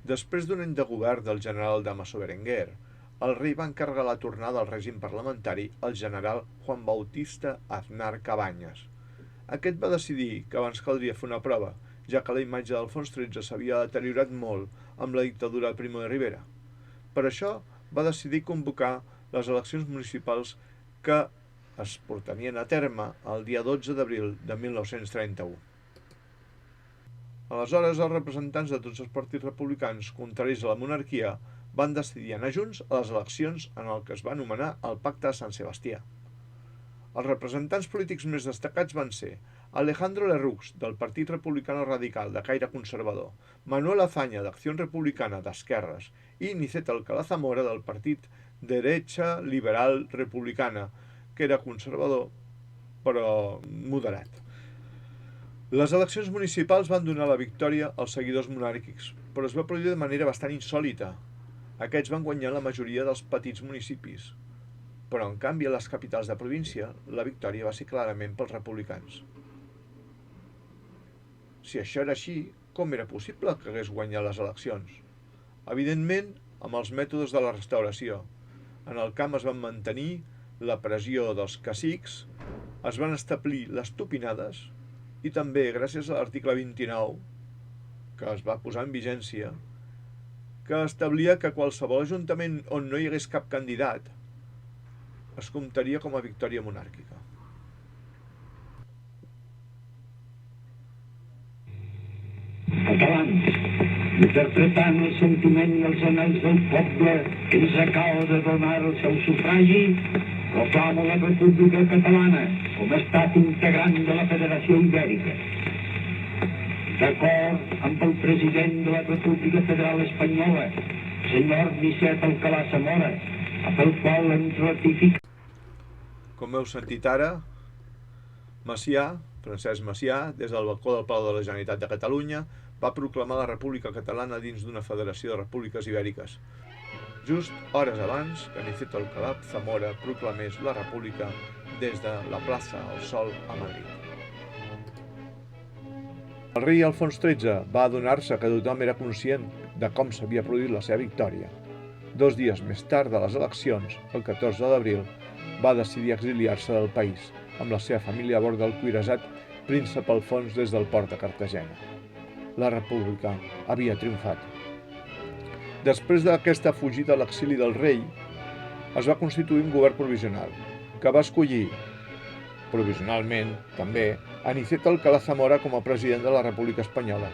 Després d'un any de govern del general Damaso Berenguer, el rei va encarregar la tornada al règim parlamentari al general Juan Bautista Aznar Cabañas. Aquest va decidir que abans caldria fer una prova, ja que la imatge d'Alfons XIII s'havia deteriorat molt amb la dictadura de Primo de Rivera. Per això va decidir convocar les eleccions municipals que es portarien a terme el dia 12 d'abril de 1931. Aleshores, els representants de tots els partits republicans contraris a la monarquia van decidir anar junts a les eleccions en el que es va anomenar el Pacte de Sant Sebastià. Els representants polítics més destacats van ser Alejandro Lerroux, del Partit Republicano Radical de caire conservador, Manuel Azaña, d'Acció Republicana d'esquerres, i Nicet Alcalá Zamora, del Partit Derecha Liberal Republicana, que era conservador, però moderat. Les eleccions municipals van donar la victòria als seguidors monàrquics, però es va produir de manera bastant insòlita. Aquests van guanyar la majoria dels petits municipis, però en canvi a les capitals de província la victòria va ser clarament pels republicans. Si això era així, com era possible que hagués guanyat les eleccions? Evidentment, amb els mètodes de la restauració. En el camp es van mantenir la pressió dels cacics, es van establir les tupinades i també, gràcies a l'article 29, que es va posar en vigència, que establia que qualsevol ajuntament on no hi hagués cap candidat es comptaria com a victòria monàrquica. Catalans, interpretant el sentiment i els anells del poble que ens acaba de donar el seu sufragi, proclamo la República Catalana com a estat integrant de la Federació Ibèrica. D'acord amb el president de la República Federal Espanyola, senyor Nicet Alcalá Zamora, pel qual ens ratifica. Com heu sentit ara, Francesc Macià, des del balcó del Palau de la Generalitat de Catalunya, va proclamar la República Catalana dins d'una federació de repúbliques ibèriques, just hores abans que Nicet Alcalá Zamora proclamés la República des de la plaça del Sol a Madrid. El rei Alfons XIII va adonar-se que tothom era conscient de com s'havia produït la seva victòria. 2 dies més tard de les eleccions, el 14 d'abril, va decidir exiliar-se del país, amb la seva família a bord del cuirassat Príncep Alfons des del port de Cartagena. La República havia triomfat. Després d'aquesta fugida a l'exili del rei, es va constituir un govern provisional, que va escollir, provisionalment, també, a Nicet Alcalá Zamora com a president de la República Espanyola,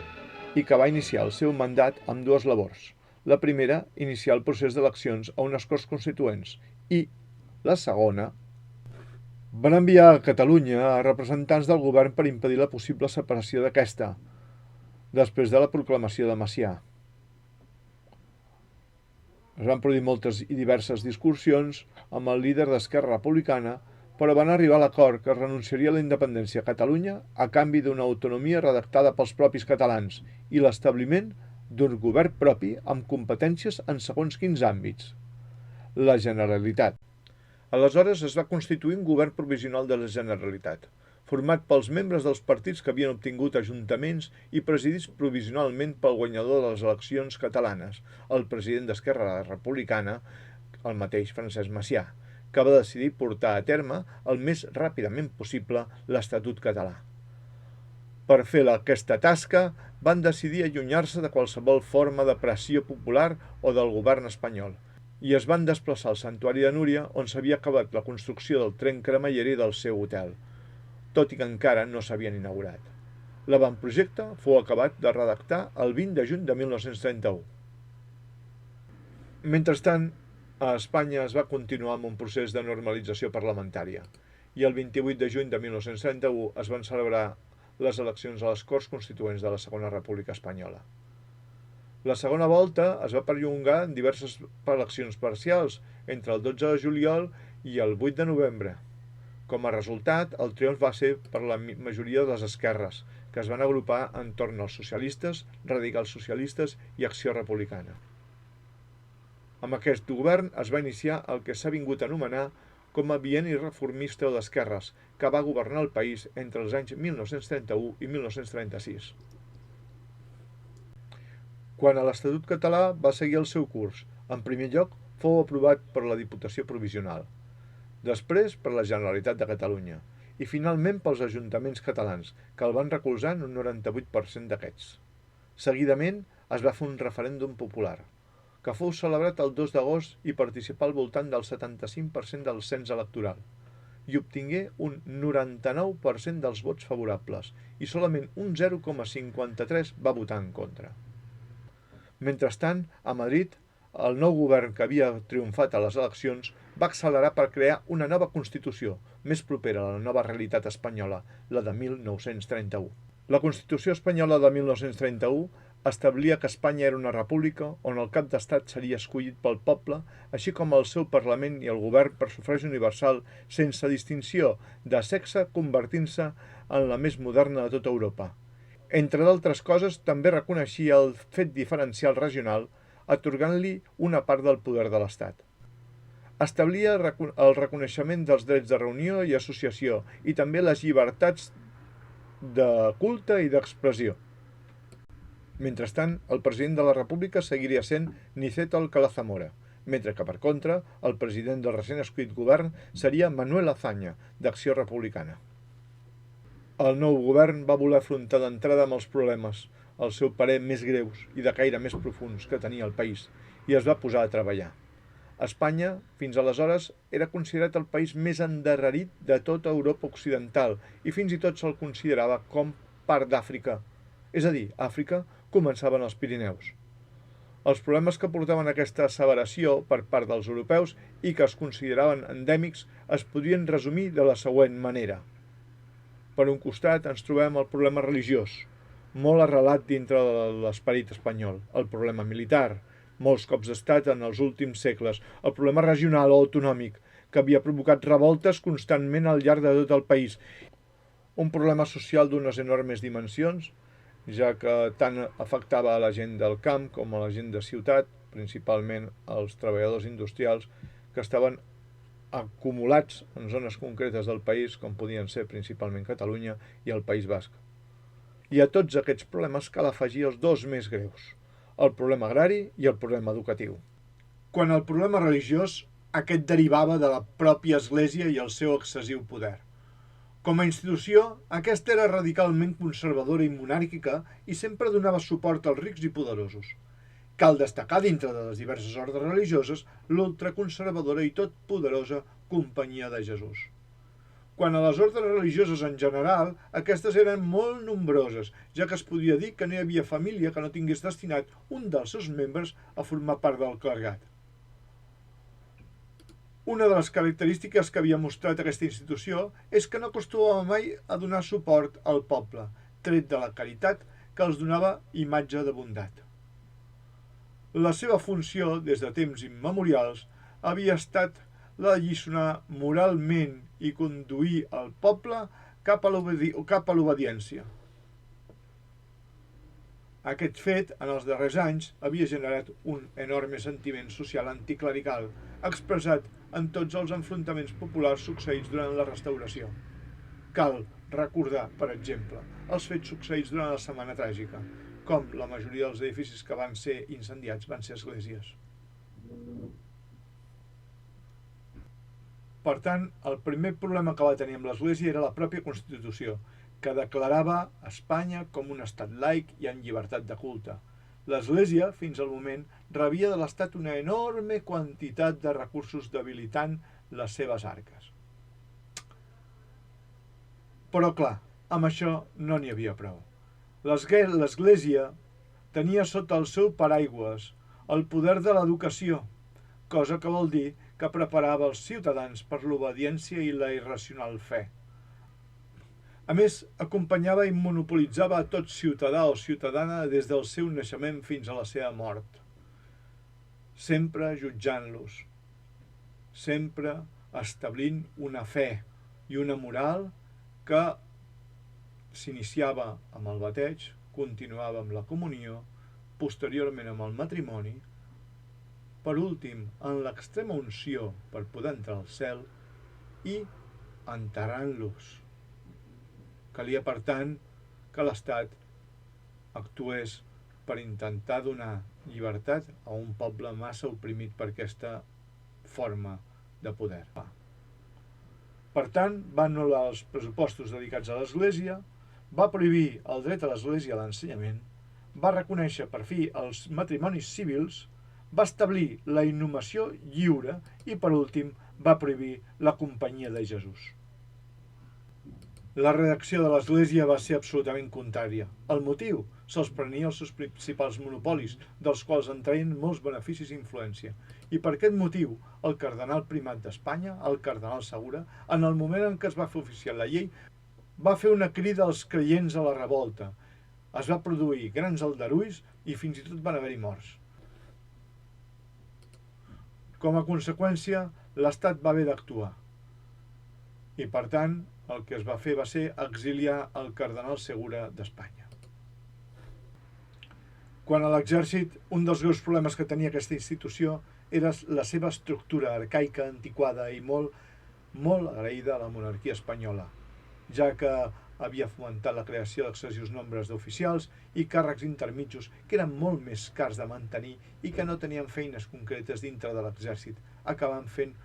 i que va iniciar el seu mandat amb 2 labors. La primera, iniciar el procés d'eleccions a unes Corts Constituents, i la segona, van enviar a Catalunya a representants del govern per impedir la possible separació d'aquesta, després de la proclamació de Macià. Es van produir moltes i diverses discussions amb el líder d'Esquerra Republicana, però van arribar a l'acord que es renunciaria a la independència a Catalunya a canvi d'una autonomia redactada pels propis catalans i l'establiment d'un govern propi amb competències en segons quins àmbits. La Generalitat. Aleshores es va constituir un govern provisional de la Generalitat, format pels membres dels partits que havien obtingut ajuntaments i presidits provisionalment pel guanyador de les eleccions catalanes, el president d'Esquerra Republicana, el mateix Francesc Macià, que va decidir portar a terme el més ràpidament possible l'Estatut català. Per fer aquesta tasca, van decidir allunyar-se de qualsevol forma de pressió popular o del govern espanyol, i es van desplaçar al Santuari de Núria, on s'havia acabat la construcció del tren cremallera del seu hotel, tot i que encara no s'havien inaugurat. L'avantprojecte fou acabat de redactar el 20 de juny de 1931. Mentrestant, a Espanya es va continuar amb un procés de normalització parlamentària, i el 28 de juny de 1931 es van celebrar les eleccions a les Corts Constituents de la Segona República Espanyola. La segona volta es va perllongar en diverses eleccions parcials entre el 12 de juliol i el 8 de novembre. Com a resultat, el triomf va ser per la majoria de les esquerres, que es van agrupar entorn als socialistes, radicals socialistes i Acció Republicana. Amb aquest govern es va iniciar el que s'ha vingut a anomenar com a bienni reformista o d'esquerres, que va governar el país entre els anys 1931 i 1936. Quan a l'Estatut català va seguir el seu curs, en primer lloc fou aprovat per la Diputació Provisional, després per la Generalitat de Catalunya i finalment pels ajuntaments catalans, que el van recolzar en un 98% d'aquests. Seguidament es va fer un referèndum popular, que fou celebrat el 2 d'agost i participà al voltant del 75% del cens electoral, i obtingué un 99% dels vots favorables i solament un 0,53 va votar en contra. Mentrestant, a Madrid, el nou govern que havia triomfat a les eleccions va accelerar per crear una nova Constitució, més propera a la nova realitat espanyola, la de 1931. La Constitució espanyola de 1931 establia que Espanya era una república on el cap d'estat seria escollit pel poble, així com el seu Parlament i el govern per sufragi universal sense distinció de sexe, convertint-se en la més moderna de tota Europa. Entre d'altres coses, també reconeixia el fet diferencial regional, atorgant-li una part del poder de l'Estat. Establia el reconeixement dels drets de reunió i associació i també les llibertats de culte i d'expressió. Mentrestant, el president de la República seguiria sent Niceto Alcalá Zamora, mentre que, per contra, el president del recent escollit govern seria Manuel Azaña, d'Acció Republicana. El nou govern va voler afrontar d'entrada amb els problemes, al seu parer més greus i de caire més profunds que tenia el país, i es va posar a treballar. Espanya, fins aleshores, era considerat el país més endarrerit de tota Europa occidental i fins i tot se'l considerava com part d'Àfrica. És a dir, Àfrica començaven als Pirineus. Els problemes que portaven aquesta asseveració per part dels europeus i que es consideraven endèmics es podrien resumir de la següent manera. Per un costat ens trobem el problema religiós, molt arrelat dintre de l'esperit espanyol, el problema militar, molts cops d'estat en els últims segles, el problema regional o autonòmic, que havia provocat revoltes constantment al llarg de tot el país, un problema social d'unes enormes dimensions, ja que tant afectava a la gent del camp com a la gent de ciutat, principalment els treballadors industrials que estaven acumulats en zones concretes del país, com podien ser principalment Catalunya i el País Basc. I a tots aquests problemes cal afegir els dos més greus, el problema agrari i el problema educatiu. Quant al problema religiós, aquest derivava de la pròpia Església i el seu excessiu poder. Com a institució, aquesta era radicalment conservadora i monàrquica i sempre donava suport als rics i poderosos. Cal destacar dintre de les diverses ordres religioses l'ultraconservadora i tot poderosa Companyia de Jesús. Quant a les ordres religioses en general, aquestes eren molt nombroses, ja que es podia dir que no hi havia família que no tingués destinat un dels seus membres a formar part del clergat. Una de les característiques que havia mostrat aquesta institució és que no acostumava mai a donar suport al poble, tret de la caritat que els donava imatge de bondat. La seva funció, des de temps immemorials, havia estat la d'alliçonar moralment i conduir el poble cap a l'obediència. Aquest fet, en els darrers anys, havia generat un enorme sentiment social anticlerical, expressat en tots els enfrontaments populars succeïts durant la Restauració. Cal recordar, per exemple, els fets succeïts durant la Setmana Tràgica, com la majoria dels edificis que van ser incendiats van ser esglésies. Per tant, el primer problema que va tenir amb l'Església era la pròpia Constitució, que declarava Espanya com un estat laic i en llibertat de culte. L'Església, fins al moment, rebia de l'Estat una enorme quantitat de recursos debilitant les seves arques. Però clar, amb això no n'hi havia prou. L'Església tenia sota el seu paraigües el poder de l'educació, cosa que vol dir que preparava els ciutadans per l'obediència i la irracional fe. A més, acompanyava i monopolitzava a tot ciutadà o ciutadana des del seu naixement fins a la seva mort, sempre jutjant-los, sempre establint una fe i una moral que s'iniciava amb el bateig, continuava amb la comunió, posteriorment amb el matrimoni, per últim en l'extrema unció per poder entrar al cel i enterrant-los. Calia, per tant, que l'Estat actués per intentar donar llibertat a un poble massa oprimit per aquesta forma de poder. Per tant, va anul·lar els pressupostos dedicats a l'Església, va prohibir el dret a l'Església a l'ensenyament, va reconèixer per fi els matrimonis civils, va establir la inhumació lliure i, per últim, va prohibir la Companyia de Jesús. La reacció de l'Església va ser absolutament contrària. El motiu? Se'ls prenia els seus principals monopolis, dels quals en traien molts beneficis i influència. I per aquest motiu, el cardenal primat d'Espanya, el cardenal Segura, en el moment en què es va fer oficial la llei, va fer una crida als creients a la revolta. Es va produir grans aldarulls i fins i tot van haver-hi morts. Com a conseqüència, l'Estat va haver d'actuar. I per tant, el que es va fer va ser exiliar el cardenal Segura d'Espanya. Quant a l'exèrcit, un dels greus problemes que tenia aquesta institució era la seva estructura arcaica, antiquada i molt agraïda a la monarquia espanyola, ja que havia fomentat la creació d'excessius nombres d'oficials i càrrecs intermitjos que eren molt més cars de mantenir i que no tenien feines concretes dintre de l'exèrcit, acabant fent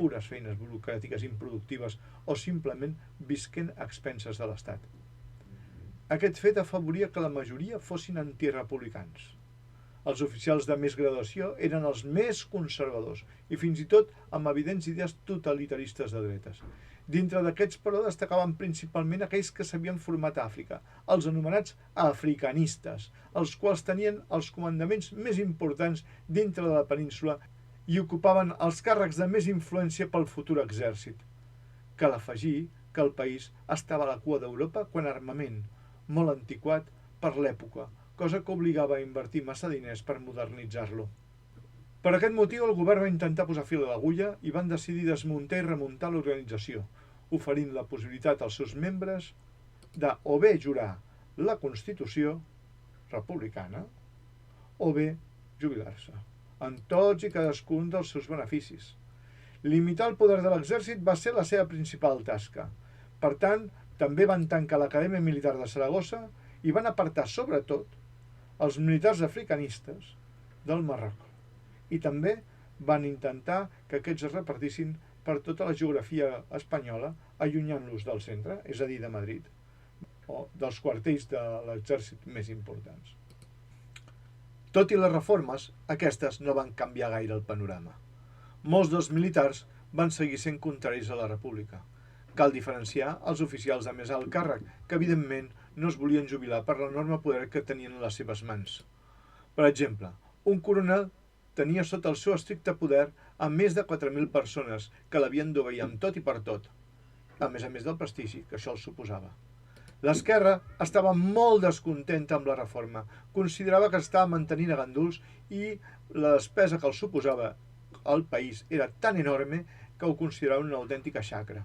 pures feines burocràtiques improductives o simplement visquent a expenses de l'Estat. Aquest fet afavoria que la majoria fossin antirepublicans. Els oficials de més graduació eren els més conservadors i fins i tot amb evidents idees totalitaristes de dretes. Dintre d'aquests, però, destacaven principalment aquells que s'havien format a Àfrica, els anomenats africanistes, els quals tenien els comandaments més importants dintre de la península i ocupaven els càrrecs de més influència pel futur exèrcit. Cal afegir que el país estava a la cua d'Europa quant a armament, molt antiquat per l'època, cosa que obligava a invertir massa diners per modernitzar-lo. Per aquest motiu, el govern va intentar posar fil a l'agulla i van decidir desmuntar i remuntar l'organització, oferint la possibilitat als seus membres de o bé jurar la Constitució republicana o bé jubilar-se, en tots i cadascun dels seus beneficis. Limitar el poder de l'exèrcit va ser la seva principal tasca. Per tant, també van tancar l'Acadèmia Militar de Saragossa i van apartar, sobretot, els militars africanistes del Marroc. I també van intentar que aquests es repartissin per tota la geografia espanyola, allunyant-los del centre, és a dir, de Madrid, o dels quartells de l'exèrcit més importants. Tot i les reformes, aquestes no van canviar gaire el panorama. Molts dels militars van seguir sent contraris a la república. Cal diferenciar els oficials de més alt càrrec, que evidentment no es volien jubilar per l'enorme poder que tenien a les seves mans. Per exemple, un coronel tenia sota el seu estricte poder a més de 4.000 persones que l'havien d'obeir amb tot i per tot, a més del prestigi que això els suposava. L'esquerra estava molt descontenta amb la reforma, considerava que estava mantenint a ganduls i la despesa que els suposava al país era tan enorme que ho considerava una autèntica xacra.